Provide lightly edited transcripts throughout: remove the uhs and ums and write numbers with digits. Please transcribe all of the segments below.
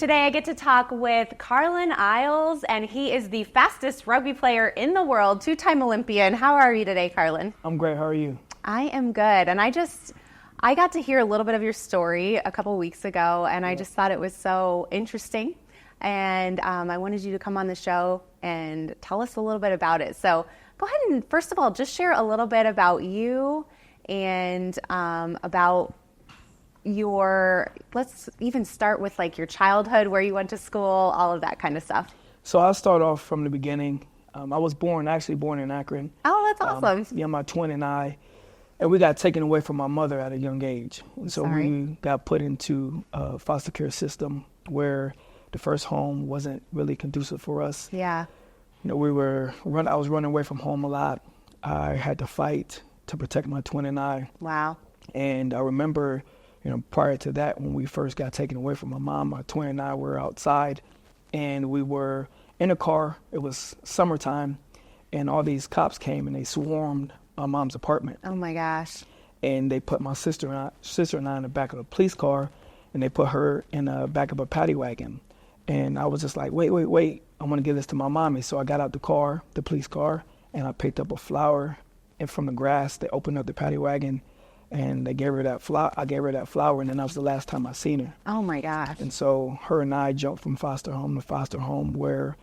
Today I get to talk with Carlin Isles, and he is the fastest rugby player in the world, two-time Olympian. How are you today, Carlin? I'm great. How are you? I am good. And I got to hear a little bit of your story a couple weeks ago, and I just thought it was so interesting. And I wanted you to come on the show and tell us a little bit about it. So go ahead and, first of all, just share a little bit about you and about let's even start with like your childhood, where you went to school, all of that kind of stuff. So I'll start off from the beginning. I was actually born in Akron. Oh, that's awesome. My twin and I, and we got taken away from my mother at a young age. And so we got put into a foster care system where the first home wasn't really conducive for us. Yeah. I was running away from home a lot. I had to fight to protect my twin and I. Wow. And I remember, prior to that, when we first got taken away from my mom, my twin and I were outside, and we were in a car. It was summertime, and all these cops came and they swarmed my mom's apartment. Oh my gosh. And they put my sister and I in the back of a police car, and they put her in the back of a paddy wagon. And I was just like, wait, I want to give this to my mommy. So I got out the police car, and I picked up a flower, and from the grass, they opened up the paddy wagon, and they gave her that flower. I gave her that flower, and then that was the last time I seen her. Oh my gosh. And so her and I jumped from foster home to foster home, where,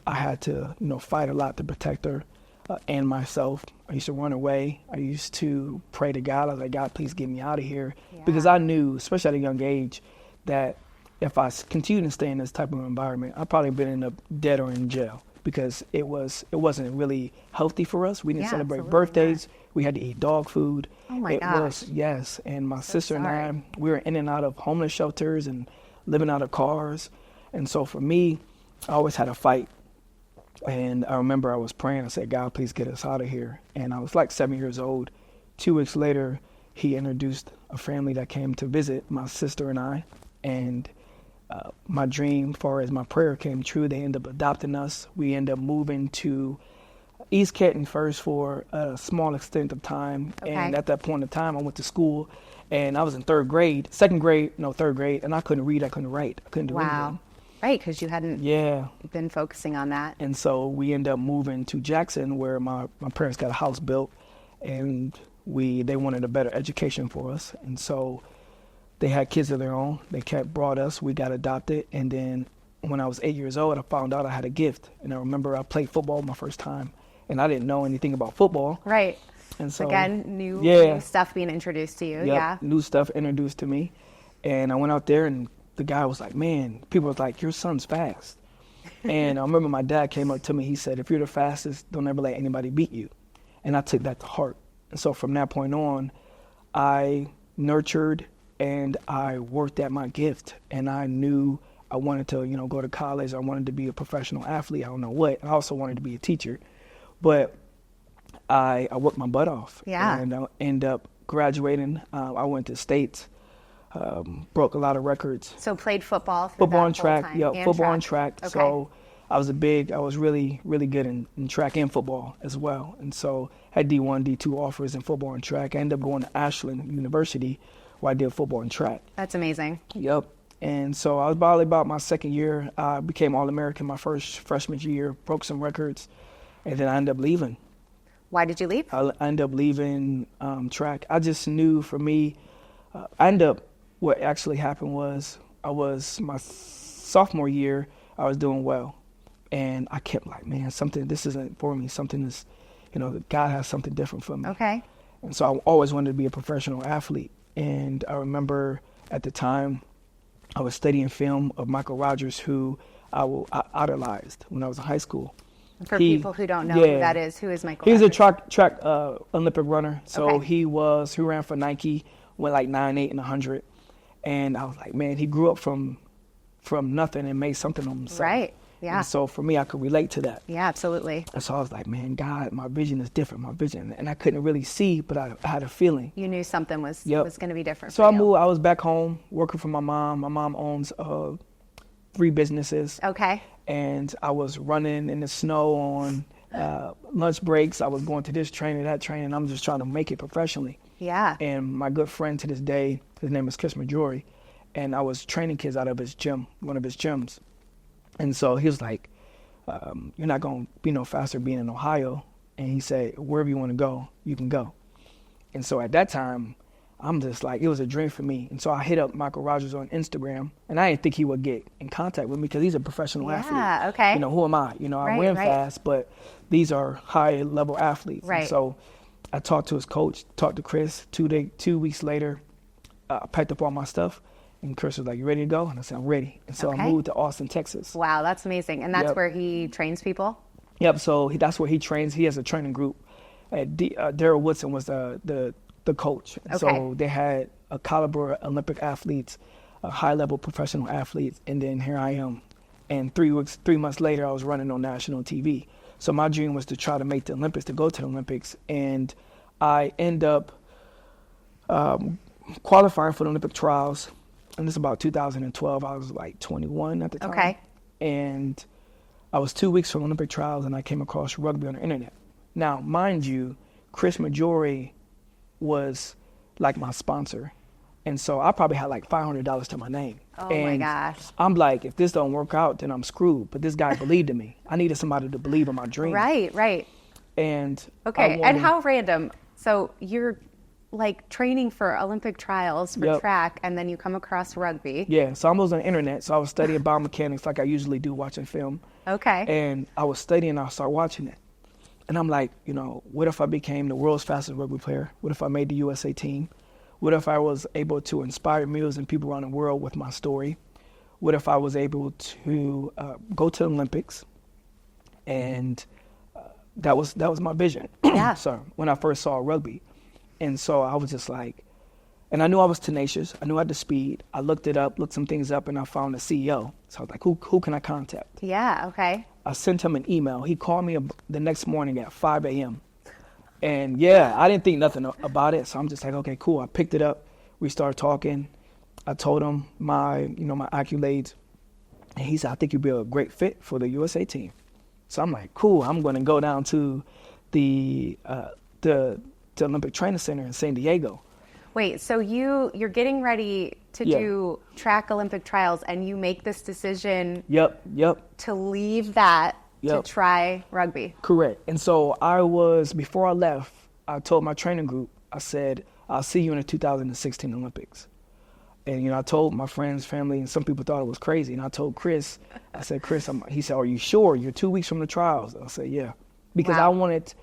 I had to, fight a lot to protect her and myself. I used to run away. I used to pray to God. I was like, God, please get me out of here. Yeah. Because I knew, especially at a young age, that if I continued to stay in this type of environment, I'd probably end up dead or in jail, because it wasn't really healthy for us. We didn't celebrate birthdays. Yeah. We had to eat dog food. Oh my gosh. Yes. And my sister and I, we were in and out of homeless shelters and living out of cars. And so for me, I always had a fight. And I remember I was praying. I said, God, please get us out of here. And I was like 7 years old. 2 weeks later, he introduced a family that came to visit my sister and I. And my dream, as far as my prayer, came true. They ended up adopting us. We ended up moving to East Canton first for a small extent of time. Okay. And at that point in time, I went to school, and I was in third grade, and I couldn't read, I couldn't write, I couldn't do anything. Right, because you hadn't been focusing on that. And so we ended up moving to Jackson, where my parents got a house built, and they wanted a better education for us. And so they had kids of their own. They brought us. We got adopted. And then when I was 8 years old, I found out I had a gift. And I remember I played football my first time, and I didn't know anything about football. Right. And so again, new stuff being introduced to you. Yep, yeah. New stuff introduced to me. And I went out there, and the guy was like, man, people was like, your son's fast. And I remember my dad came up to me. He said, if you're the fastest, don't ever let anybody beat you. And I took that to heart. And so from that point on, I nurtured and I worked at my gift. And I knew I wanted to, go to college. I wanted to be a professional athlete. I don't know what. I also wanted to be a teacher. But I worked my butt off. Yeah. And I ended up graduating. I went to States. Broke a lot of records. So played football. Football and track. Football and track. Okay. So I was really, really good in track and football as well. And so had D1, D2 offers in football and track. I ended up going to Ashland University, where I did football and track. That's amazing. Yep. And so I was probably about my second year. I became All-American my first freshman year, broke some records, and then I ended up leaving. Why did you leave? I ended up leaving track. I just knew for me, what actually happened was my sophomore year, I was doing well. And I kept like, man, this isn't for me. Something is, God has something different for me. Okay. And so I always wanted to be a professional athlete. And I remember at the time I was studying film of Michael Rogers, who I idolized when I was in high school. For people who don't know who that is, who is Michael Rogers? He was a track Olympic runner. So he ran for Nike, went like 9.8 and 100. And I was like, man, he grew up from nothing and made something of himself. Right, yeah. And so for me, I could relate to that. Yeah, absolutely. And so I was like, man, God, my vision is different, And I couldn't really see, but I had a feeling. You knew something was going to be different so for you. I was back home working for my mom. My mom owns 3 businesses. Okay. And I was running in the snow on lunch breaks. I was going to this training, that training. I'm just trying to make it professionally. Yeah. And my good friend to this day, his name is Chris Majori, and I was training kids out of his gym, one of his gyms. And so he was like, you're not going to be no faster being in Ohio. And he said, wherever you want to go, you can go. And so at that time, I'm just like, it was a dream for me. And so I hit up Michael Rogers on Instagram, and I didn't think he would get in contact with me because he's a professional athlete. Yeah, okay. You know, who am I? You know, I ran fast, but these are high-level athletes. Right. And so I talked to his coach, talked to Chris. 2 weeks later, I packed up all my stuff, and Chris was like, you ready to go? And I said, I'm ready. And so I moved to Austin, Texas. Wow, that's amazing. And that's where he trains people? Yep, so that's where he trains. He has a training group. Daryl Woodson was the coach. Okay. So they had a caliber Olympic athletes, high-level professional athletes, and then here I am. And 3 months later, I was running on national TV. So my dream was to try to make the Olympics, to go to the Olympics. And I end up qualifying for the Olympic trials. And this is about 2012. I was like 21 at the time. Okay. And I was 2 weeks from Olympic trials, and I came across Rugby on the internet. Now, mind you, Chris Majori was like my sponsor. And so I probably had like $500 to my name. Oh, my gosh. I'm like, if this don't work out, then I'm screwed. But this guy believed in me. I needed somebody to believe in my dream. Right. And okay, and how random. So you're like training for Olympic trials for track, and then you come across rugby. Yeah, so I was on the internet. So I was studying biomechanics like I usually do, watching film. Okay. And I was studying, I started watching it. And I'm like, you know, what if I became the world's fastest rugby player? What if I made the USA team? What if I was able to inspire millions of people around the world with my story? What if I was able to go to the Olympics? And that was my vision. Yeah. So when I first saw rugby. And so I was just like, and I knew I was tenacious. I knew I had the speed. I looked it up, looked some things up, and I found the CEO. So I was like, who can I contact? Yeah, okay. I sent him an email. He called me the next morning at 5 a.m. And I didn't think nothing about it. So I'm just like, okay, cool. I picked it up. We started talking. I told him my accolades. And he said, I think you'd be a great fit for the USA team. So I'm like, cool. I'm going to go down to the Olympic Training Center in San Diego. Wait, so you're getting ready to do track Olympic trials, and you make this decision to leave that to try rugby. Correct. And so before I left, I told my training group, I said, I'll see you in the 2016 Olympics. And, you know, I told my friends, family, and some people thought it was crazy. And I told Chris, I said, Chris, he said, are you sure? You're 2 weeks from the trials. I said, yeah. Because I wanted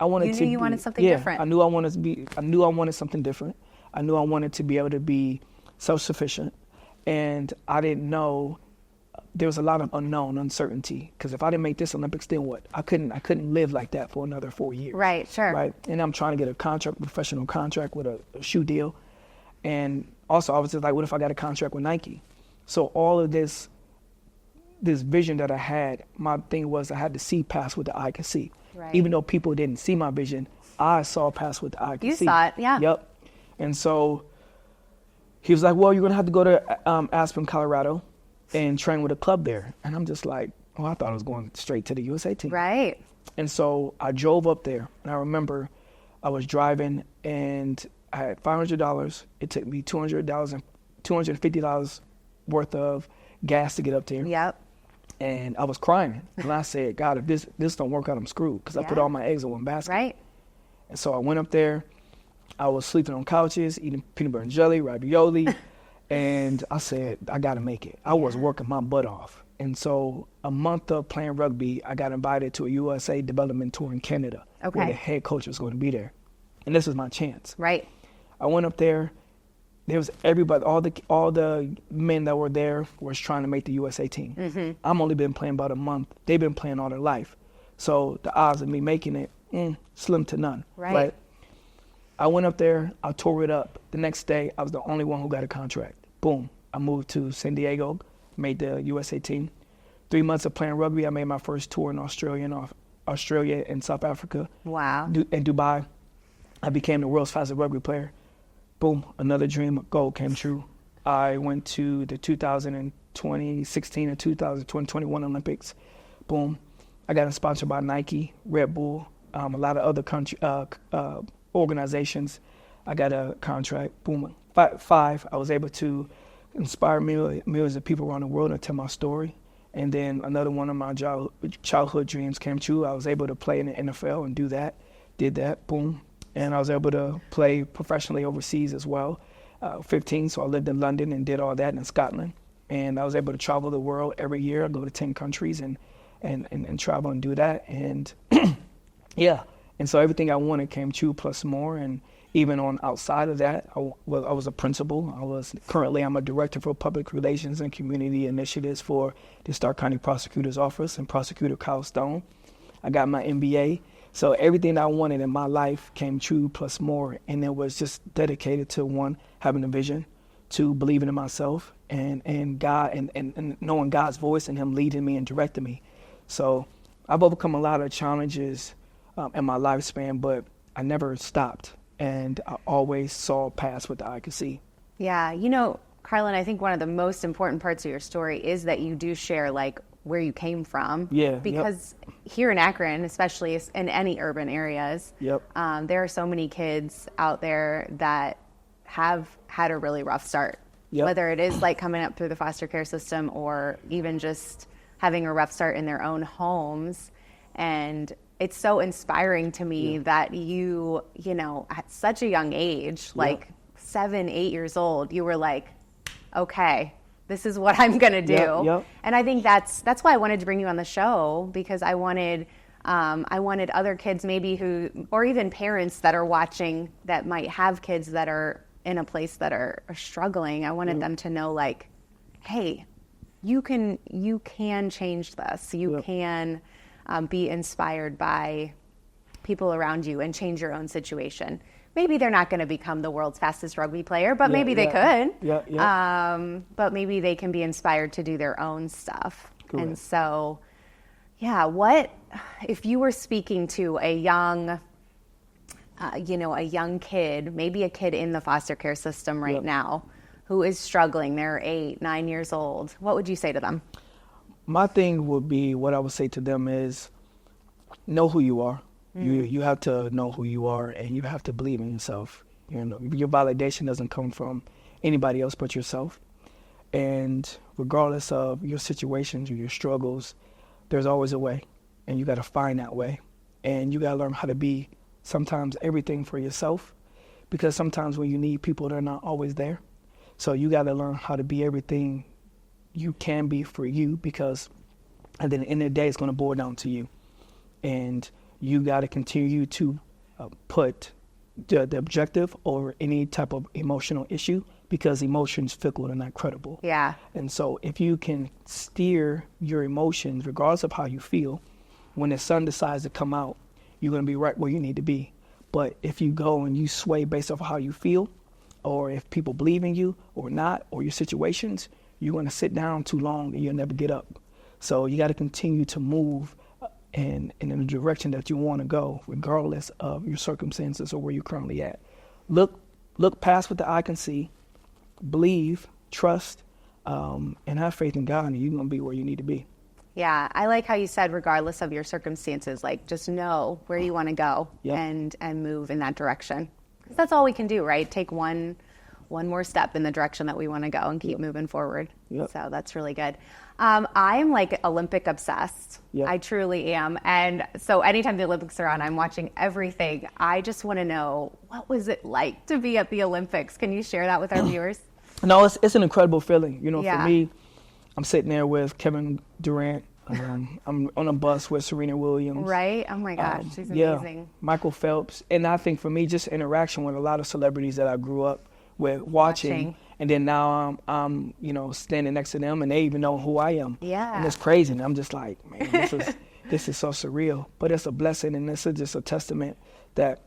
you wanted something different. I knew I wanted something different. I knew I wanted to be able to be self-sufficient. And I didn't know, there was a lot of unknown, uncertainty. Because if I didn't make this Olympics, then what? I couldn't live like that for another 4 years. Right, sure. Right. And I'm trying to get a professional contract with a shoe deal. And also, I was just like, what if I got a contract with Nike? So all of this vision that I had, my thing was I had to see past what the eye could see. Right. Even though people didn't see my vision, I saw past what the eye could see. You saw it, yeah. Yep. And so he was like, well, you're going to have to go to Aspen, Colorado and train with a club there. And I'm just like, oh, I thought I was going straight to the USA team. Right. And so I drove up there. And I remember I was driving and I had $500. It took me $250 worth of gas to get up there. Yep. And I was crying. And I said, God, if this don't work out, I'm screwed. Because I put all my eggs in one basket. Right. And so I went up there. I was sleeping on couches, eating peanut butter and jelly, ravioli. And I said, I got to make it. I was working my butt off. And so a month of playing rugby, I got invited to a USA development tour in Canada. Okay. Where the head coach was going to be there. And this was my chance. Right. I went up there. There was everybody, all the men that were there was trying to make the USA team. Mm-hmm. I'm only been playing about a month. They've been playing all their life. So the odds of me making it, slim to none. Right. I went up there. I tore it up. The next day, I was the only one who got a contract. Boom. I moved to San Diego, made the USA team. 3 months of playing rugby, I made my first tour in Australia and South Africa. Wow. And Dubai. I became the world's fastest rugby player. Boom, another dream goal came true. I went to the 2016 and 2021 Olympics. Boom, I got sponsored by Nike, Red Bull, a lot of other organizations. I got a contract. Boom, five. I was able to inspire millions of people around the world and tell my story. And then another one of my childhood dreams came true. I was able to play in the NFL and do that. Did that, boom. And I was able to play professionally overseas as well. 15, so I lived in London and did all that in Scotland. And I was able to travel the world every year. I go to 10 countries and travel and do that. And yeah, and so everything I wanted came true plus more. And even on outside of that, I was a principal. I'm a director for public relations and community initiatives for the Stark County Prosecutor's Office and Prosecutor Kyle Stone. I got my MBA. So everything I wanted in my life came true plus more. And it was just dedicated to, one, having a vision, two, believing in myself and God and knowing God's voice and him leading me and directing me. So I've overcome a lot of challenges in my lifespan, but I never stopped. And I always saw past what the eye could see. Yeah. Carlin, I think one of the most important parts of your story is that you do share like where you came from. Yeah. Because here in Akron, especially in any urban areas, there are so many kids out there that have had a really rough start. Whether it is like coming up through the foster care system or even just having a rough start in their own homes. And it's so inspiring to me that you at such a young age, like 7, 8 years old, you were like, okay, this is what I'm going to do. And I think that's why I wanted to bring you on the show, because I wanted other kids maybe or even parents that are watching that might have kids that are in a place that are struggling. I wanted them to know like, hey, you can change this. You can be inspired by people around you and change your own situation. Maybe they're not going to become the world's fastest rugby player, but maybe they could. But maybe they can be inspired to do their own stuff. Correct. And so, what if you were speaking to a young kid, maybe a kid in the foster care system right now who is struggling, they're 8, 9 years old, what would you say to them? My thing would be, what I would say to them is, know who you are. You have to know who you are, and you have to believe in yourself. Your validation doesn't come from anybody else but yourself. And regardless of your situations or your struggles, there's always a way, and you got to find that way. And you got to learn how to be sometimes everything for yourself, because sometimes when you need people, they're not always there. So you got to learn how to be everything you can be for you, because at the end of the day, it's going to boil down to you. And you got to continue to put the objective over any type of emotional issue, because emotions fickle and not credible. Yeah. And so if you can steer your emotions, regardless of how you feel, when the sun decides to come out, you're going to be right where you need to be. But if you go and you sway based off of how you feel, or if people believe in you or not, or your situations, you're going to sit down too long and you'll never get up. So you got to continue to move in the direction that you want to go, regardless of your circumstances or where you're currently at. Look past what the eye can see, believe, trust, and have faith in God, and you're going to be where you need to be. Yeah, I like how you said, regardless of your circumstances, like just know where you want to go and move in that direction. 'Cause that's all we can do, right? Take one more step in the direction that we want to go and keep moving forward. So that's really good. I'm like Olympic obsessed. I truly am. And so anytime the Olympics are on, I'm watching everything. I just want to know, what was it like to be at the Olympics? Can you share that with our viewers? No, it's an incredible feeling. For me, I'm sitting there with Kevin Durant. I'm on a bus with Serena Williams. Right? Oh my gosh, she's amazing. Michael Phelps. And I think for me, just interaction with a lot of celebrities that I grew up with watching. And then now I'm standing next to them, and they even know who I am. Yeah. And it's crazy. And I'm just like, man, this is so surreal. But it's a blessing, and this is just a testament that,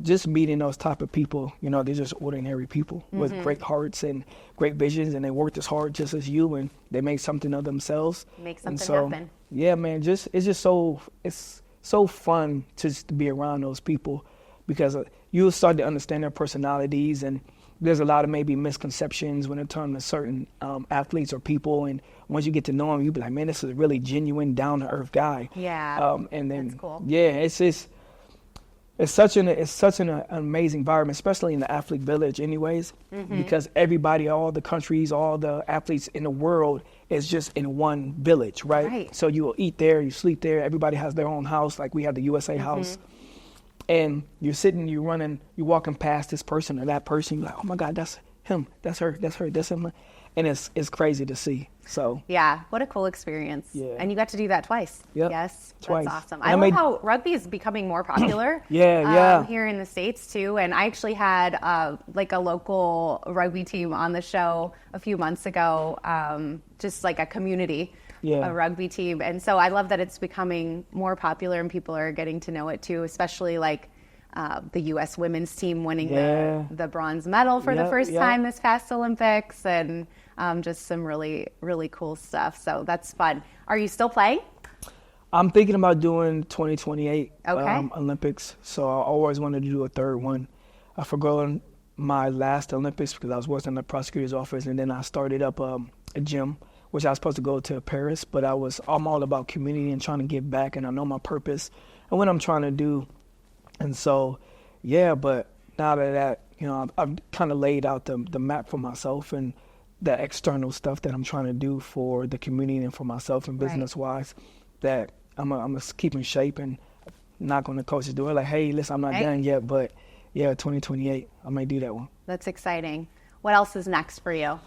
just meeting those type of people, they're just ordinary people with great hearts and great visions, and they worked as hard just as you, and they make something of themselves. Make something happen. Yeah, man, it's so fun to just be around those people, because you'll start to understand their personalities, and there's a lot of maybe misconceptions when it comes to certain athletes or people, and once you get to know them, you'll be like, man, this is a really genuine, down-to-earth guy. Yeah, and then, that's cool. Yeah, it's it's such an amazing environment, especially in the athlete village anyways, because everybody, all the countries, all the athletes in the world is just in one village, right? So you will eat there, you sleep there, everybody has their own house, like we have the USA house. And you're sitting, you're running, you're walking past this person or that person, you're like, oh my God, that's him, that's her, that's him. And it's crazy to see. So yeah, what a cool experience. Yeah. And you got to do that twice. Yes, twice. That's awesome. I love how rugby is becoming more popular. Here in the States too. And I actually had like a local rugby team on the show a few months ago, just like a community, a rugby team. And so I love that it's becoming more popular and people are getting to know it too, especially like the U.S. women's team winning the bronze medal for the first time this past Olympics, and just some really, really cool stuff. So that's fun. Are you still playing? I'm thinking about doing 2028 Olympics. So I always wanted to do a third one. I forgot my last Olympics because I was working in the prosecutor's office, and then I started up a gym, which I was supposed to go to Paris, but I'm all about community and trying to give back, and I know my purpose and what I'm trying to do. And so, but now that, I've kind of laid out the map for myself and the external stuff that I'm trying to do for the community and for myself and business-wise, that I'm going to keep in shape and not going to coach to do it. Like, hey, listen, I'm not done yet, but 2028, I may do that one. That's exciting. What else is next for you?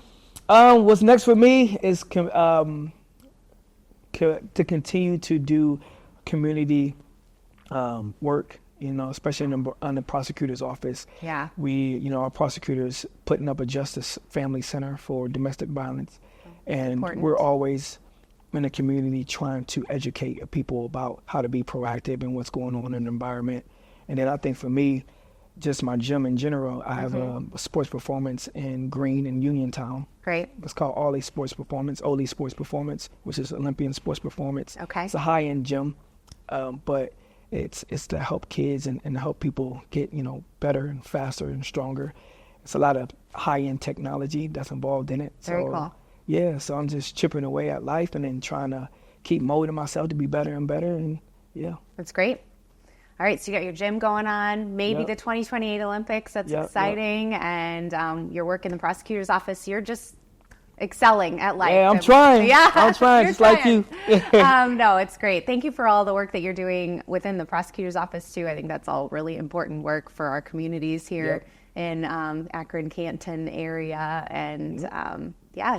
What's next for me is to continue to do community work. Especially in the prosecutor's office. Yeah. Our prosecutors putting up a justice family center for domestic violence. And we're always in the community trying to educate people about how to be proactive and what's going on in the environment. And then I think for me, just my gym in general, I have a sports performance in Green and Uniontown. Great. It's called Ollie Sports Performance, which is Olympian Sports Performance. Okay. It's a high-end gym, but it's to help kids and to help people get, better and faster and stronger. It's a lot of high-end technology that's involved in it. Very cool. Yeah, so I'm just chipping away at life and then trying to keep molding myself to be better and better, and That's great. All right, so you got your gym going on, maybe the 2028 Olympics. That's exciting. And your work in the prosecutor's office, you're just excelling at life. Yeah, I'm trying. I'm trying, just like you. No, it's great. Thank you for all the work that you're doing within the prosecutor's office too. I think that's all really important work for our communities here in Akron, Canton area. And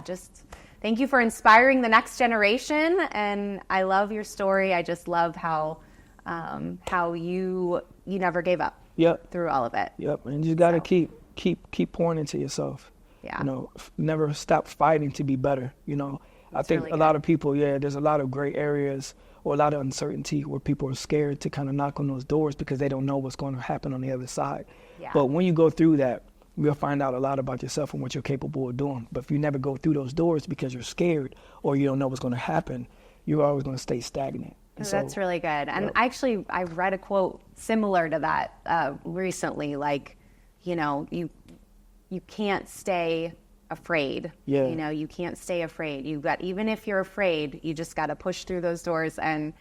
just thank you for inspiring the next generation. And I love your story. I just love how you never gave up through all of it. And you got to keep pouring into yourself. Never stop fighting to be better. I think really a lot of people, there's a lot of gray areas or a lot of uncertainty where people are scared to kind of knock on those doors because they don't know what's going to happen on the other side. But when you go through that, you'll find out a lot about yourself and what you're capable of doing. But if you never go through those doors because you're scared or you don't know what's going to happen, you're always going to stay stagnant. That's really good. And actually, I read a quote similar to that recently, like, you can't stay afraid. You can't stay afraid. Even if you're afraid, you just got to push through those doors and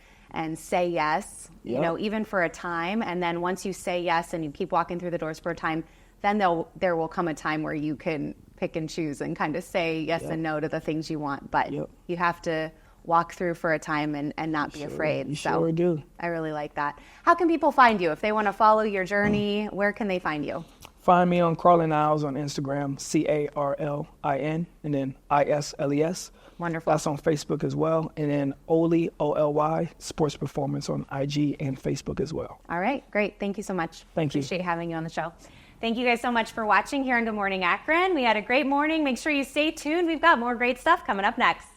say yes, even for a time. And then once you say yes and you keep walking through the doors for a time, then there will come a time where you can pick and choose and kind of say yes and no to the things you want. But you have to walk through for a time and not be afraid. You sure do. I really like that. How can people find you? If they want to follow your journey, where can they find you? Find me on Carlin Isles on Instagram, Carlin, and then ISLES. Wonderful. That's on Facebook as well. And then Oly, OLY, Sports Performance on IG and Facebook as well. All right, great. Thank you so much. Thank you. Appreciate having you on the show. Thank you guys so much for watching here on Good Morning Akron. We had a great morning. Make sure you stay tuned. We've got more great stuff coming up next.